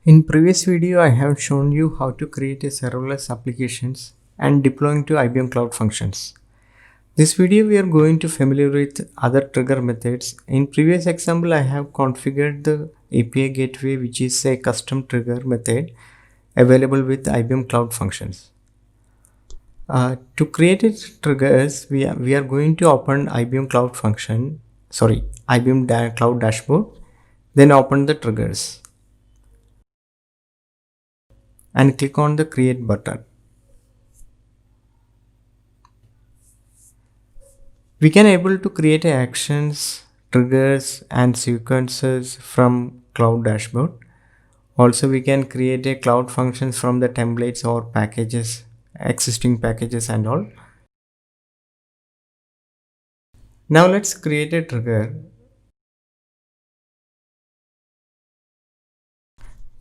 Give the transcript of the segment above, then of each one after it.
In previous video, I have shown you how to create a serverless applications and deploying to IBM Cloud Functions. This video we are going to familiar with other trigger methods. In previous example, I have configured the API gateway, which is a custom trigger method available with IBM Cloud Functions. To create a triggers, we are going to open IBM Cloud Function, IBM Cloud Dashboard, then open the triggers and click on the create button. We can able to create actions, triggers and sequences from Cloud Dashboard. Also, we can create a cloud functions from the templates or packages, existing packages and all. Now let's create a trigger.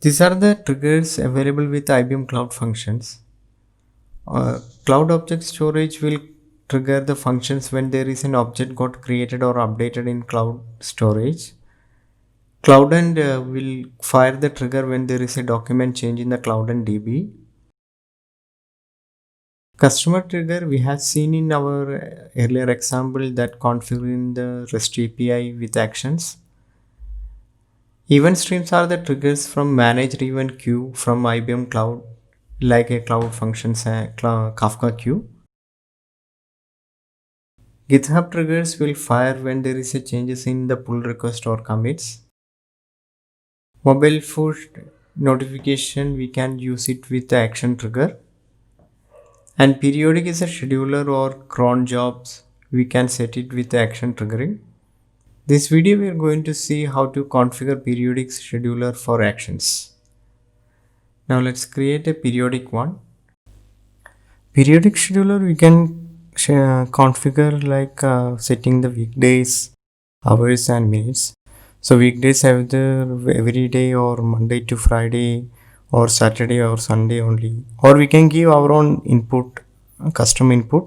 These are the triggers available with IBM Cloud Functions. Cloud Object Storage will trigger the functions when there is an object got created or updated in cloud storage. Cloud End will fire the trigger when there is a document change in the Cloud End DB. Customer trigger we have seen in our earlier example that configuring the REST API with actions. Event streams are the triggers from managed event queue from IBM Cloud, like a Cloud Functions Kafka queue. GitHub triggers will fire when there is a changes in the pull request or commits. Mobile push notification we can use it with the action trigger. And periodic is a scheduler or cron jobs. We can set it with the action triggering. This video we are going to see how to configure periodic scheduler for actions. Now let's create a periodic one. Periodic scheduler we can configure like setting the weekdays, hours and minutes. So weekdays have the every day or Monday to Friday or Saturday or Sunday only, or we can give our own input, custom input.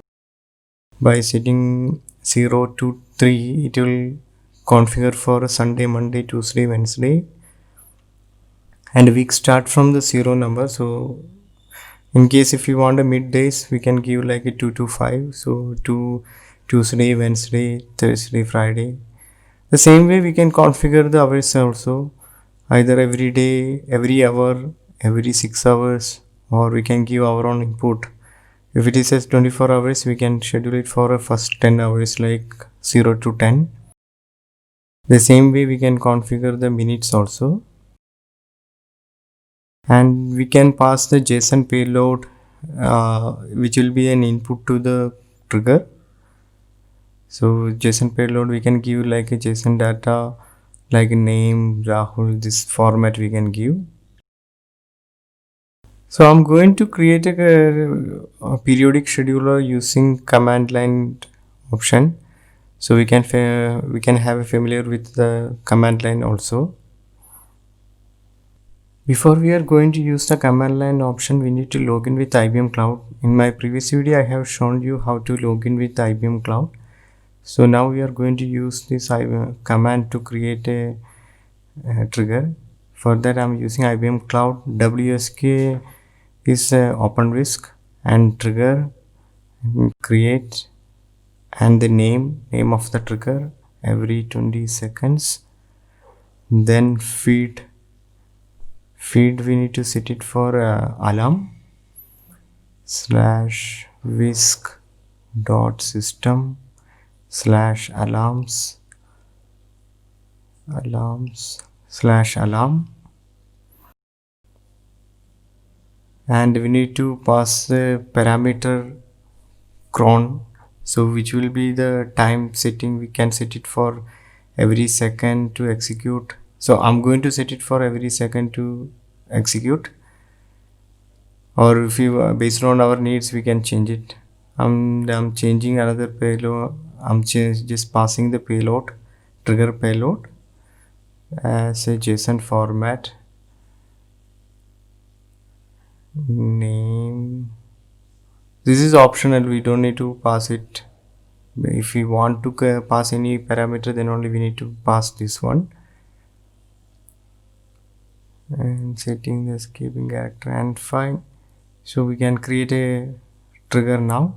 By setting 0 to 3, it will configure for Sunday, Monday, Tuesday, Wednesday, and week start from the 0 number. So in case if you want a middays, we can give like a 2 to 5. So 2 Tuesday, Wednesday, Thursday, Friday. The same way we can configure the hours also, either every day, every hour, every 6 hours, or we can give our own input. If it is as 24 hours, we can schedule it for a first 10 hours like 0 to 10. The same way we can configure the minutes also. And we can pass the JSON payload, which will be an input to the trigger. So JSON payload we can give like a JSON data, like a name, Rahul, this format we can give. So I'm going to create a periodic scheduler using command line option. So we can have a familiar with the command line also. Before we are going to use the command line option, we need to log in with IBM Cloud. In my previous video, I have shown you how to log in with IBM Cloud. So now we are going to use this command to create a trigger. For that, I'm using IBM Cloud. WSK is OpenWhisk, and trigger, create, and the name of the trigger every 20 seconds. Then feed we need to set it for alarm /whisk dot system /alarms /alarm, and we need to pass the parameter cron, so which will be the time setting. We can set it for every second to execute. So I'm going to set it for every second to execute, or if you based on our needs we can change it. I'm changing another payload. I'm just passing the payload, trigger payload, as a JSON format. Name, this is optional, we don't need to pass it. If we want to pass any parameter, then only we need to pass this one. and setting the escaping character, and fine. So we can create a trigger now.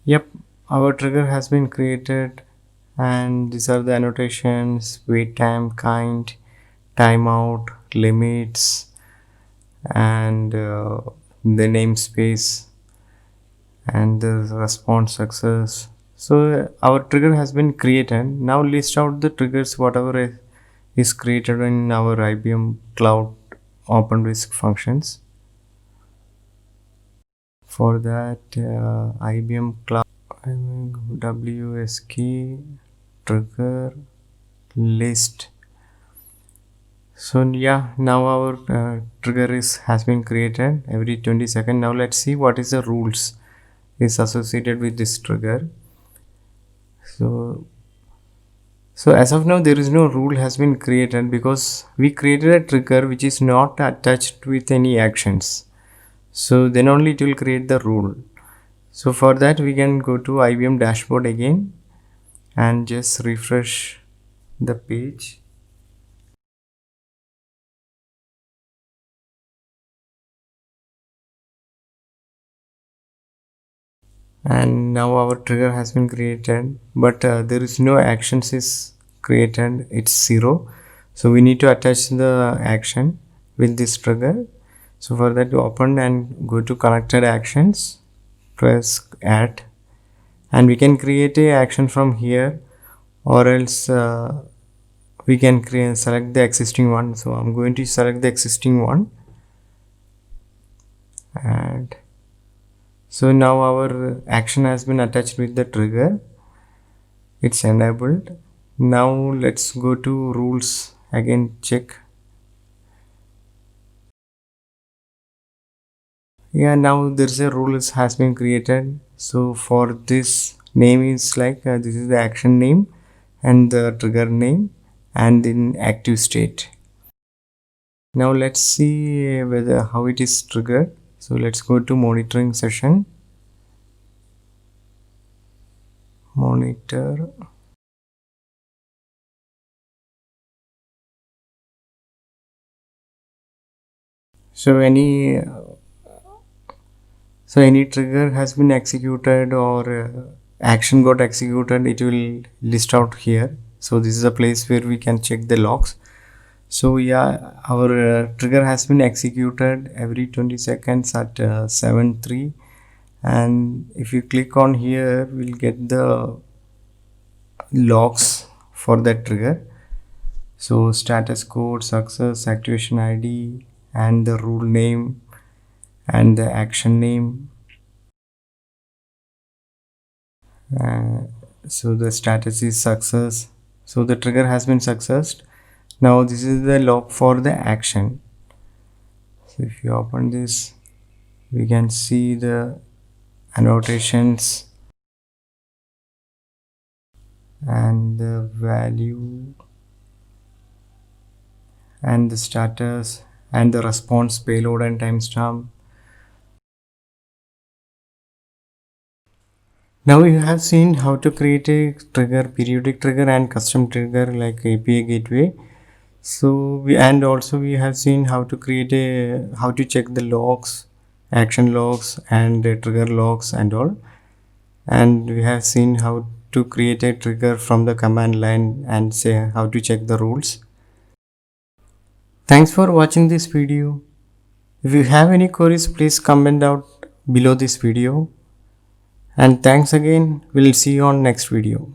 Yep, our trigger has been created, and these are the annotations: wait time, kind, timeout, limits, and the namespace and the response success. So our trigger has been created. Now list out the triggers whatever is created in our IBM Cloud OpenWhisk functions. For that, IBM Cloud WSK trigger list. So yeah, now our trigger has been created every 20 seconds. Now let's see what is the rules is associated with this trigger. So as of now there is no rule has been created because we created a trigger which is not attached with any actions. So then only it will create the rule. So for that we can go to IBM dashboard again and just refresh the page. And now our trigger has been created, but there is no actions is created, it's 0. So we need to attach the action with this trigger. So for that, open and go to connected actions, press add, and we can create a action from here, or else we can select the existing one. So I'm going to select the existing one, and so now our action has been attached with the trigger. It's enabled. Now let's go to rules again, check. Yeah, now there's a rules has been created. So for this name is like this is the action name and the trigger name and in active state. Now let's see whether how it is triggered. So let's go to monitoring session, monitor. So any trigger has been executed or action got executed, it will list out here. So this is a place where we can check the logs. So yeah, our trigger has been executed every 20 seconds at 7:03, and if you click on here we'll get the logs for that trigger. So status code, success, activation ID, and the rule name and the action name. So the status is success. So the trigger has been successed. Now this is the log for the action. So if you open this, we can see the annotations and the value and the status and the response payload and timestamp. Now you have seen how to create a trigger, periodic trigger and custom trigger like API gateway. So we have seen how to create how to check the logs, action logs and trigger logs and all. And we have seen how to create a trigger from the command line and say how to check the rules. Thanks for watching this video. If you have any queries, please comment out below this video. And thanks again. We'll see you on next video.